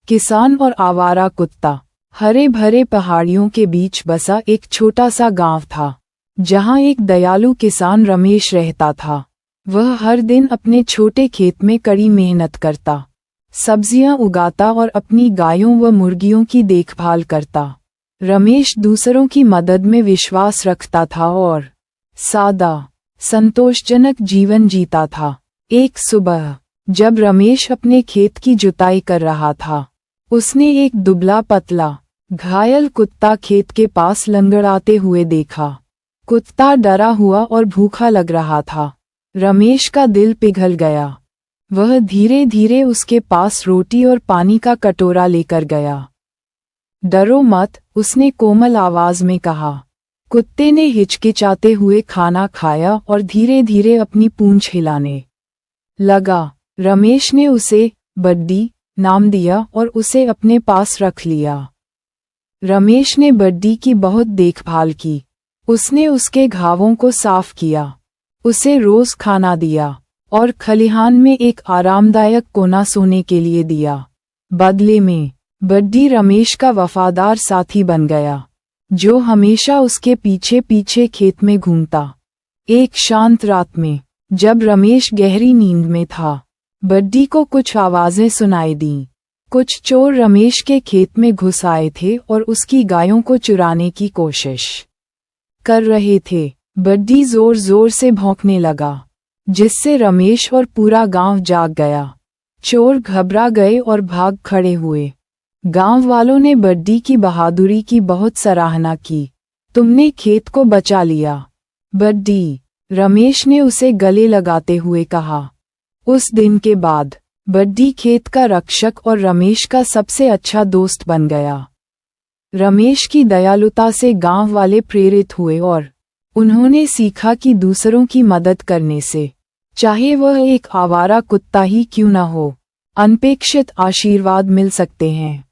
किसान और आवारा कुत्ता। हरे भरे पहाड़ियों के बीच बसा एक छोटा सा गांव था, जहां एक दयालु किसान रमेश रहता था। वह हर दिन अपने छोटे खेत में कड़ी मेहनत करता, सब्जियां उगाता और अपनी गायों व मुर्गियों की देखभाल करता। रमेश दूसरों की मदद में विश्वास रखता था और सादा, संतोषजनक जीवन जीता था। एक सुबह जब रमेश अपने खेत की जुताई कर रहा था, उसने एक दुबला पतला घायल कुत्ता खेत के पास लंगड़ाते हुए देखा। कुत्ता डरा हुआ और भूखा लग रहा था। रमेश का दिल पिघल गया। वह धीरे धीरे उसके पास रोटी और पानी का कटोरा लेकर गया। डरो मत, उसने कोमल आवाज में कहा। कुत्ते ने हिचकिचाते हुए खाना खाया और धीरे धीरे अपनी पूंछ हिलाने लगा। रमेश ने उसे बड्डी नाम दिया और उसे अपने पास रख लिया। रमेश ने बड्डी की बहुत देखभाल की। उसने उसके घावों को साफ किया, उसे रोज खाना दिया और खलिहान में एक आरामदायक कोना सोने के लिए दिया। बदले में बड्डी रमेश का वफादार साथी बन गया, जो हमेशा उसके पीछे पीछे खेत में घूमता। एक शांत रात में जब रमेश गहरी नींद में था, बड्डी को कुछ आवाजें सुनाई दीं। कुछ चोर रमेश के खेत में घुस आए थे और उसकी गायों को चुराने की कोशिश कर रहे थे। बड्डी जोर जोर से भौंकने लगा, जिससे रमेश और पूरा गांव जाग गया। चोर घबरा गए और भाग खड़े हुए। गांव वालों ने बड्डी की बहादुरी की बहुत सराहना की। तुमने खेत को बचा लिया बड्डी, रमेश ने उसे गले लगाते हुए कहा। उस दिन के बाद बड्डी खेत का रक्षक और रमेश का सबसे अच्छा दोस्त बन गया। रमेश की दयालुता से गांव वाले प्रेरित हुए और उन्होंने सीखा कि दूसरों की मदद करने से, चाहे वह एक आवारा कुत्ता ही क्यों न हो, अनपेक्षित आशीर्वाद मिल सकते हैं।